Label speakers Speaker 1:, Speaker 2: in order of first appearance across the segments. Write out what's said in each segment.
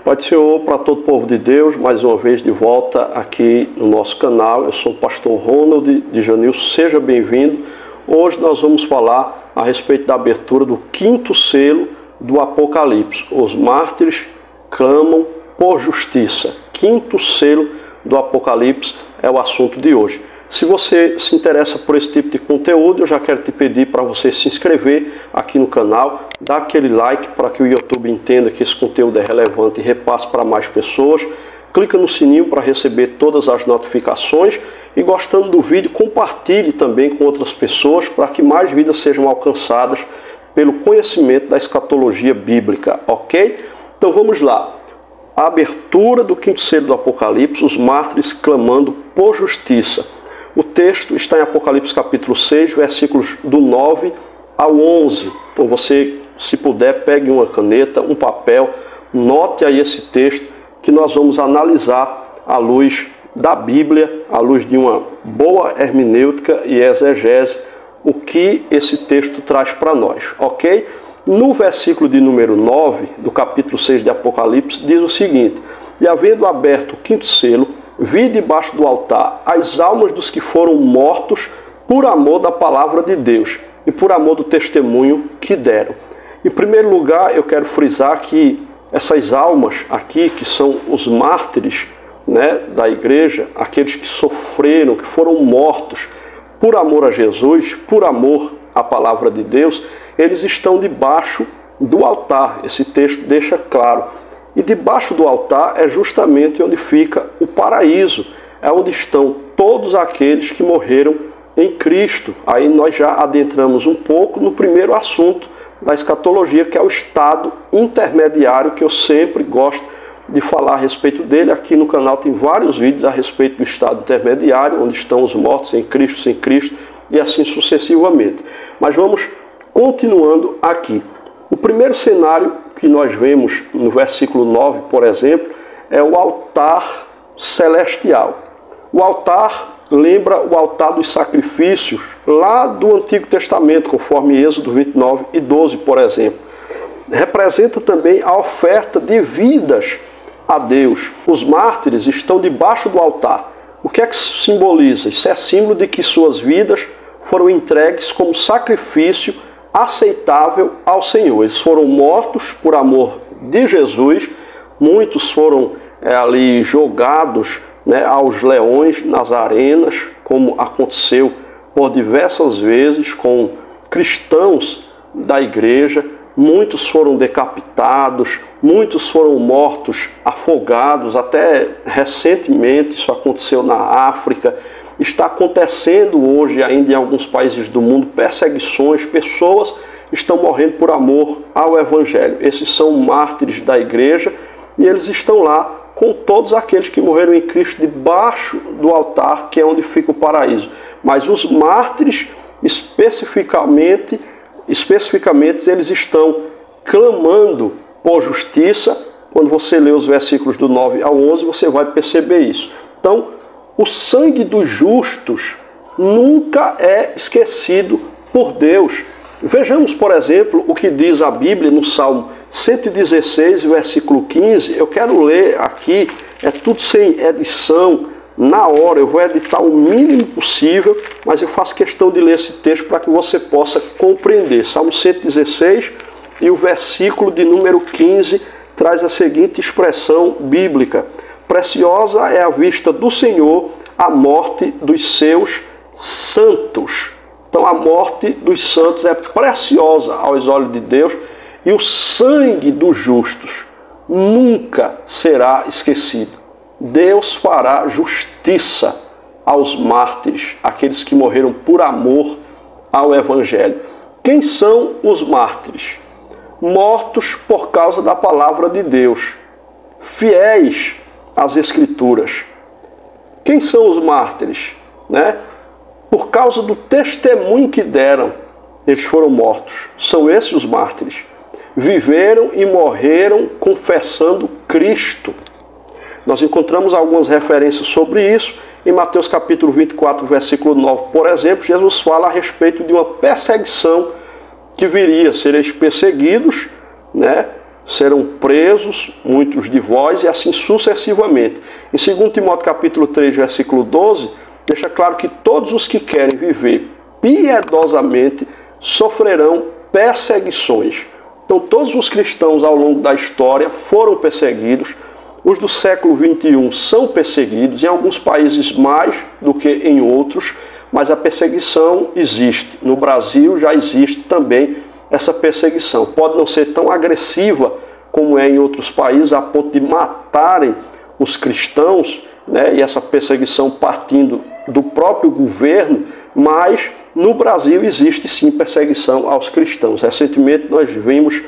Speaker 1: Pai do Senhor, para todo o povo de Deus, mais uma vez de volta aqui no nosso canal. Eu sou o pastor Ronald de Janilson, seja bem-vindo. Hoje nós vamos falar a respeito da abertura do 5º selo do Apocalipse. Os mártires clamam por justiça. 5º selo do Apocalipse é o assunto de hoje. Se você se interessa por esse tipo de conteúdo, eu já quero te pedir para você se inscrever aqui no canal, dar aquele like para que o YouTube entenda que esse conteúdo é relevante e repasse para mais pessoas. Clica no sininho para receber todas as notificações e, gostando do vídeo, compartilhe também com outras pessoas para que mais vidas sejam alcançadas pelo conhecimento da escatologia bíblica, ok? Então vamos lá. A abertura do 5º selo do Apocalipse, os mártires clamando por justiça. O texto está em Apocalipse capítulo 6, versículos do 9 ao 11. Então você, se puder, pegue uma caneta, um papel, note aí esse texto que nós vamos analisar à luz da Bíblia, à luz de uma boa hermenêutica e exegese, o que esse texto traz para nós, ok? No versículo de número 9 do capítulo 6 de Apocalipse diz o seguinte: E havendo aberto o 5º selo, vi debaixo do altar as almas dos que foram mortos por amor da palavra de Deus e por amor do testemunho que deram. Em primeiro lugar, eu quero frisar que essas almas aqui, que são os mártires, da igreja, aqueles que sofreram, que foram mortos por amor a Jesus, por amor à palavra de Deus, eles estão debaixo do altar. Esse texto deixa claro. E debaixo do altar é justamente onde fica o paraíso, é onde estão todos aqueles que morreram em Cristo. Aí nós já adentramos um pouco no primeiro assunto da escatologia, que é o estado intermediário, que eu sempre gosto de falar a respeito dele. Aqui no canal tem vários vídeos a respeito do estado intermediário, onde estão os mortos em Cristo, sem Cristo, e assim sucessivamente. Mas vamos continuando aqui. O primeiro cenário que nós vemos no versículo 9, por exemplo, é o altar celestial. O altar lembra o altar dos sacrifícios lá do Antigo Testamento, conforme Êxodo 29 e 12, por exemplo. Representa também a oferta de vidas a Deus. Os mártires estão debaixo do altar. O que é que isso simboliza? Isso é símbolo de que suas vidas foram entregues como sacrifício aceitável ao Senhor. Eles foram mortos por amor de Jesus, muitos foram ali jogados aos leões nas arenas, como aconteceu por diversas vezes com cristãos da igreja. Muitos foram decapitados, muitos foram mortos afogados, até recentemente isso aconteceu na África. Está acontecendo hoje ainda em alguns países do mundo perseguições, pessoas estão morrendo por amor ao Evangelho. Esses são mártires da igreja e eles estão lá com todos aqueles que morreram em Cristo debaixo do altar, que é onde fica o paraíso. Mas os mártires, especificamente eles estão clamando por justiça. Quando você lê os versículos do 9 ao 11, você vai perceber isso. Então, o sangue dos justos nunca é esquecido por Deus. Vejamos, por exemplo, o que diz a Bíblia no Salmo 116, versículo 15. Eu quero ler aqui, é tudo sem edição, na hora. Eu vou editar o mínimo possível, mas eu faço questão de ler esse texto para que você possa compreender. Salmo 116 e o versículo de número 15 traz a seguinte expressão bíblica: Preciosa é a vista do Senhor a morte dos seus santos. Então a morte dos santos é preciosa aos olhos de Deus e o sangue dos justos nunca será esquecido. Deus fará justiça aos mártires, aqueles que morreram por amor ao Evangelho. Quem são os mártires? Mortos por causa da palavra de Deus, fiéis às Escrituras. Quem são os mártires? Por causa do testemunho que deram, eles foram mortos. São esses os mártires. Viveram e morreram confessando Cristo. Nós encontramos algumas referências sobre isso. Em Mateus capítulo 24, versículo 9, por exemplo, Jesus fala a respeito de uma perseguição que viria. Sereis perseguidos, serão presos muitos de vós, e assim sucessivamente. Em 2 Timóteo capítulo 3, versículo 12, deixa claro que todos os que querem viver piedosamente sofrerão perseguições. Então todos os cristãos ao longo da história foram perseguidos. Os do século XXI são perseguidos, em alguns países mais do que em outros, mas a perseguição existe. No Brasil já existe também essa perseguição. Pode não ser tão agressiva como é em outros países, a ponto de matarem os cristãos, né? E essa perseguição partindo do próprio governo, mas no Brasil existe sim perseguição aos cristãos. Recentemente nós vimos,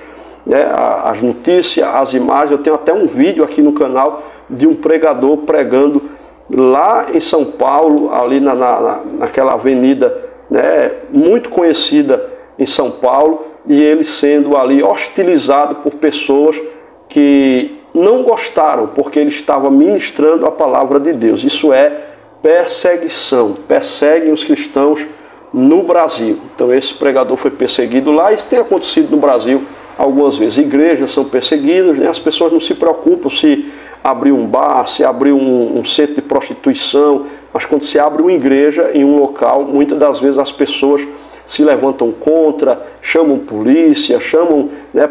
Speaker 1: né, as notícias, as imagens. Eu tenho até um vídeo aqui no canal de um pregador pregando lá em São Paulo, ali naquela avenida, né, muito conhecida em São Paulo, e ele sendo ali hostilizado por pessoas que não gostaram, porque ele estava ministrando a palavra de Deus. Isso é perseguição, perseguem os cristãos no Brasil. Então esse pregador foi perseguido lá, isso tem acontecido no Brasil algumas vezes. Igrejas são perseguidas, né? As pessoas não se preocupam se abrir um bar, se abrir um centro de prostituição, mas quando se abre uma igreja em um local, muitas das vezes as pessoas se levantam contra, chamam polícia,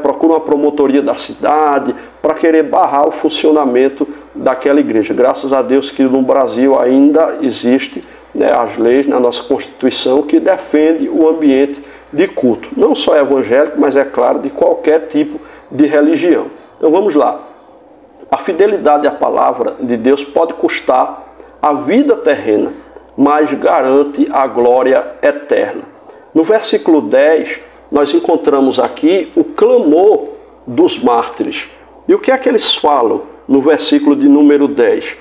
Speaker 1: procuram a promotoria da cidade para querer barrar o funcionamento daquela igreja. Graças a Deus que no Brasil ainda existe, né, as leis na nossa Constituição que defende o ambiente de culto. Não só evangélico, mas é claro, de qualquer tipo de religião. Então vamos lá. A fidelidade à palavra de Deus pode custar a vida terrena, mas garante a glória eterna. No versículo 10, nós encontramos aqui o clamor dos mártires. E o que é que eles falam no versículo de número 10?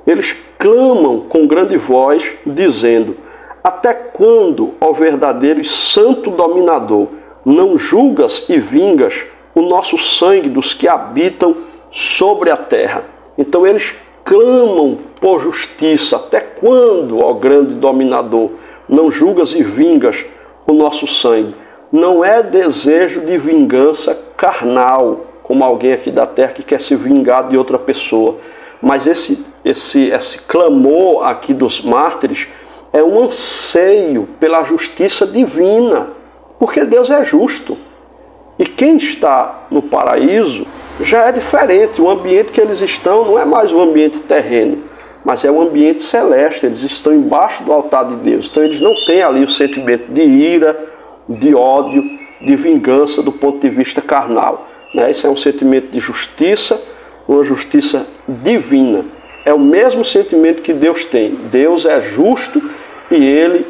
Speaker 1: Eles clamam com grande voz, dizendo: até quando, ó verdadeiro e santo dominador, não julgas e vingas o nosso sangue dos que habitam sobre a terra? Então eles clamam por justiça. Até quando, ó grande dominador, não julgas e vingas o nosso sangue? Não é desejo de vingança carnal, como alguém aqui da terra que quer se vingar de outra pessoa. Mas esse clamor aqui dos mártires é um anseio pela justiça divina, porque Deus é justo. E quem está no paraíso já é diferente. O ambiente que eles estão não é mais um ambiente terreno, mas é um ambiente celeste. Eles estão embaixo do altar de Deus. Então eles não têm ali o sentimento de ira, de ódio, de vingança do ponto de vista carnal, né? Isso é um sentimento de justiça, uma justiça divina. É o mesmo sentimento que Deus tem. Deus é justo e Ele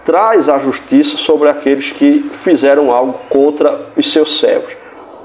Speaker 1: traz a justiça sobre aqueles que fizeram algo contra os seus servos.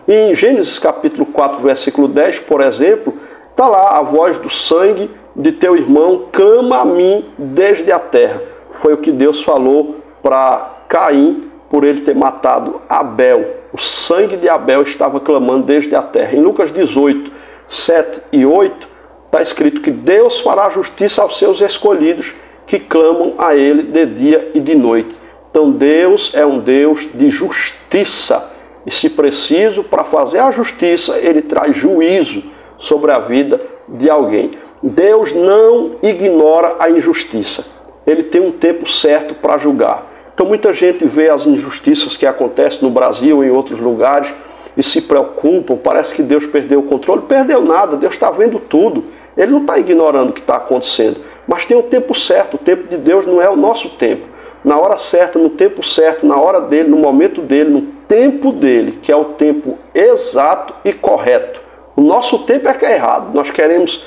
Speaker 1: E em Gênesis capítulo 4, versículo 10, por exemplo, está lá: a voz do sangue de teu irmão clama a mim desde a terra. Foi o que Deus falou para Caim por ele ter matado Abel. O sangue de Abel estava clamando desde a terra. Em Lucas 18, 7 e 8, está escrito que Deus fará justiça aos seus escolhidos que clamam a Ele de dia e de noite. Então Deus é um Deus de justiça. E se preciso, para fazer a justiça, Ele traz juízo sobre a vida de alguém. Deus não ignora a injustiça. Ele tem um tempo certo para julgar. Então muita gente vê as injustiças que acontecem no Brasil ou em outros lugares e se preocupam, parece que Deus perdeu o controle. Perdeu nada, Deus está vendo tudo. Ele não está ignorando o que está acontecendo, mas tem o tempo certo. O tempo de Deus não é o nosso tempo. Na hora certa, no tempo certo, na hora dele, no momento dele, no tempo dele, que é o tempo exato e correto. O nosso tempo é que é errado. Nós queremos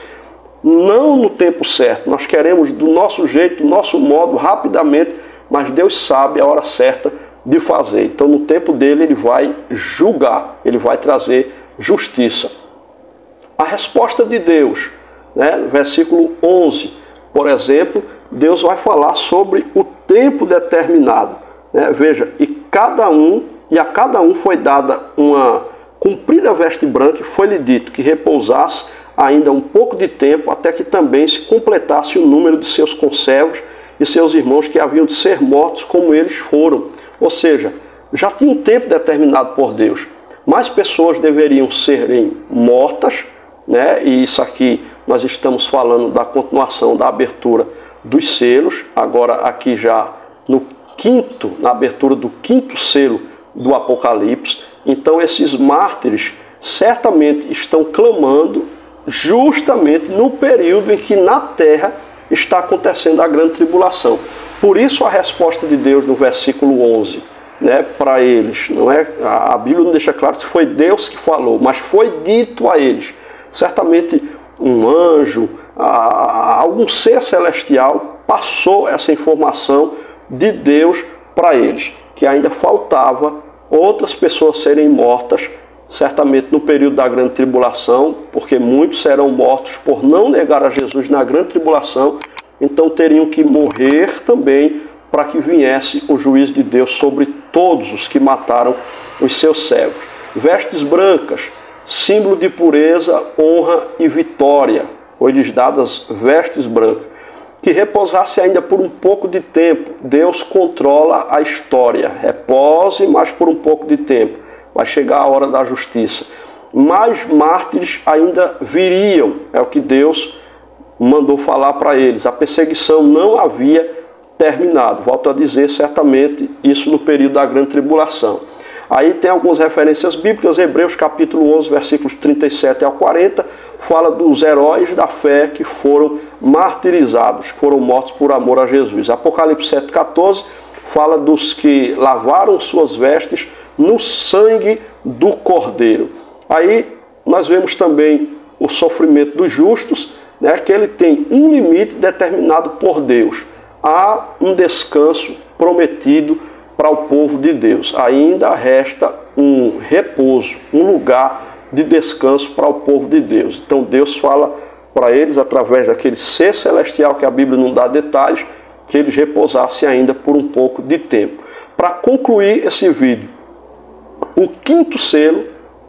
Speaker 1: não no tempo certo, nós queremos do nosso jeito, do nosso modo, rapidamente, mas Deus sabe a hora certa de fazer. Então no tempo dele Ele vai julgar, Ele vai trazer justiça. A resposta de Deus, né? Versículo 11, por exemplo, Deus vai falar sobre o tempo determinado, né? Veja, a cada um foi dada uma comprida veste branca, e foi-lhe dito que repousasse ainda um pouco de tempo, até que também se completasse o número de seus conservos e seus irmãos que haviam de ser mortos como eles foram. Ou seja, já tinha um tempo determinado por Deus. mais pessoas deveriam serem mortas, né? E isso aqui nós estamos falando da continuação da abertura dos selos, agora aqui já na abertura do quinto selo do Apocalipse. Então esses mártires certamente estão clamando justamente no período em que na terra está acontecendo a grande tribulação. Por isso a resposta de Deus no versículo 11, né, para eles, não é? A Bíblia não deixa claro se foi Deus que falou, mas foi dito a eles. Certamente um anjo, algum ser celestial passou essa informação de Deus para eles, que ainda faltava outras pessoas serem mortas, certamente no período da grande tribulação, porque muitos serão mortos por não negar a Jesus na grande tribulação, então teriam que morrer também para que viesse o juízo de Deus sobre todos os que mataram os seus servos. Vestes brancas, símbolo de pureza, honra e vitória, foi-lhes dadas vestes brancas. Que repousasse ainda por um pouco de tempo. Deus controla a história. Repose, mas por um pouco de tempo. Vai chegar a hora da justiça. Mais mártires ainda viriam. É o que Deus mandou falar para eles. A perseguição não havia terminado. Volto a dizer, certamente, isso no período da grande tribulação. Aí tem algumas referências bíblicas. Hebreus capítulo 11, versículos 37 ao 40, fala dos heróis da fé que foram martirizados, que foram mortos por amor a Jesus. Apocalipse 7,14 fala dos que lavaram suas vestes no sangue do Cordeiro. Aí nós vemos também o sofrimento dos justos, né, que ele tem um limite determinado por Deus. Há um descanso prometido para o povo de Deus. Ainda resta um repouso, um lugar de descanso para o povo de Deus. Então Deus fala para eles, através daquele ser celestial que a Bíblia não dá detalhes, que eles repousassem ainda por um pouco de tempo. Para concluir esse vídeo, o quinto selo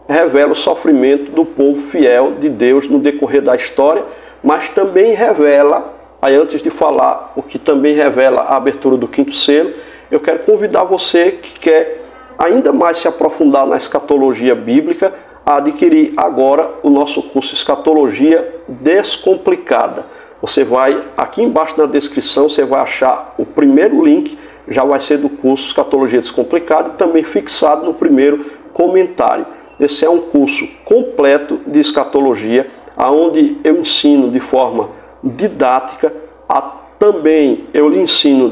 Speaker 1: revela o sofrimento do povo fiel de Deus no decorrer da história, mas também revela, aí antes de falar o que também revela a abertura do quinto selo, eu quero convidar você que quer ainda mais se aprofundar na escatologia bíblica a adquirir agora o nosso curso Escatologia Descomplicada. Você vai, aqui embaixo na descrição, você vai achar o primeiro link, já vai ser do curso Escatologia Descomplicada e também fixado no primeiro comentário. Esse é um curso completo de escatologia, onde eu ensino de forma didática, também eu lhe ensino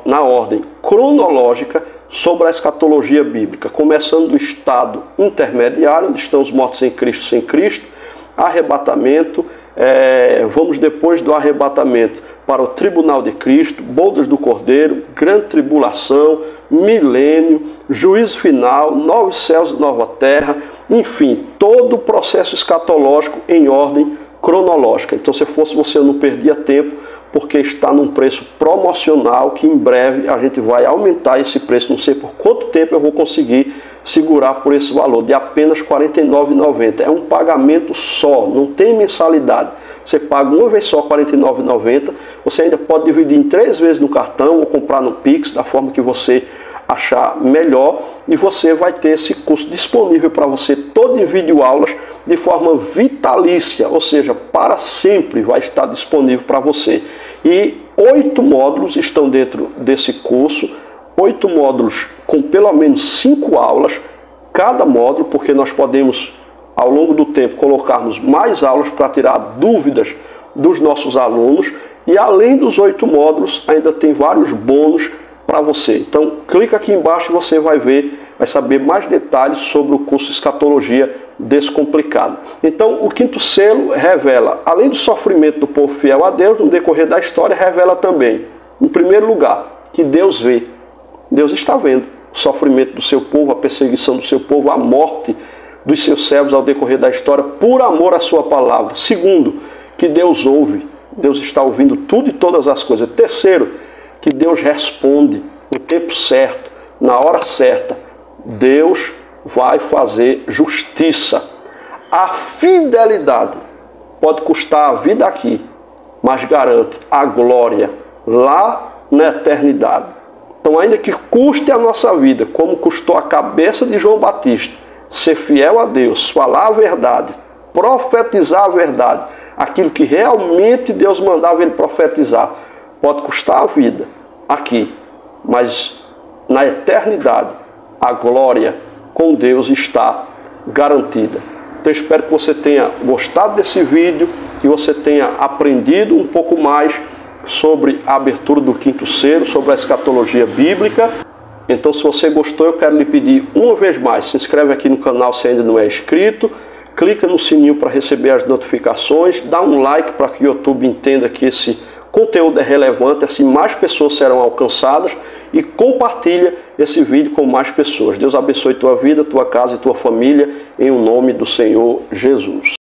Speaker 1: na ordem cronológica sobre a escatologia bíblica, começando do estado intermediário, onde estão os mortos em Cristo, sem Cristo, arrebatamento, vamos depois do arrebatamento para o tribunal de Cristo, bodas do Cordeiro, grande tribulação, milênio, juízo final, novos céus e nova terra, enfim, todo o processo escatológico em ordem cronológica. Então, se fosse você, eu não perdia tempo, porque está num preço promocional que em breve a gente vai aumentar esse preço. Não sei por quanto tempo eu vou conseguir segurar por esse valor de apenas R$ 49,90. É um pagamento só, não tem mensalidade. Você paga uma vez só R$ 49,90. Você ainda pode dividir em 3 vezes no cartão ou comprar no Pix, da forma que você achar melhor, e você vai ter esse curso disponível para você todo em videoaulas de forma vitalícia, ou seja, para sempre vai estar disponível para você. E 8 módulos estão dentro desse curso, 8 módulos com pelo menos 5 aulas cada módulo, porque nós podemos ao longo do tempo colocarmos mais aulas para tirar dúvidas dos nossos alunos, e além dos 8 módulos ainda tem vários bônus para você. Então clica aqui embaixo e você vai saber mais detalhes sobre o curso Escatologia Descomplicada. Então o quinto selo revela, além do sofrimento do povo fiel a Deus, no decorrer da história, revela também, em primeiro lugar, que Deus vê. Deus está vendo o sofrimento do seu povo, a perseguição do seu povo, a morte dos seus servos ao decorrer da história, por amor à sua palavra. Segundo, que Deus ouve. Deus está ouvindo tudo e todas as coisas. Terceiro, que Deus responde no tempo certo, na hora certa. Deus vai fazer justiça. A fidelidade pode custar a vida aqui, mas garante a glória lá na eternidade. Então, ainda que custe a nossa vida, como custou a cabeça de João Batista, ser fiel a Deus, falar a verdade, profetizar a verdade, aquilo que realmente Deus mandava ele profetizar, pode custar a vida aqui, mas na eternidade a glória com Deus está garantida. Então eu espero que você tenha gostado desse vídeo, que você tenha aprendido um pouco mais sobre a abertura do quinto selo, sobre a escatologia bíblica. Então, se você gostou, eu quero lhe pedir uma vez mais, se inscreve aqui no canal se ainda não é inscrito, clica no sininho para receber as notificações, dá um like para que o YouTube entenda que esse conteúdo é relevante, assim mais pessoas serão alcançadas, e compartilha esse vídeo com mais pessoas. Deus abençoe tua vida, tua casa e tua família, em o nome do Senhor Jesus.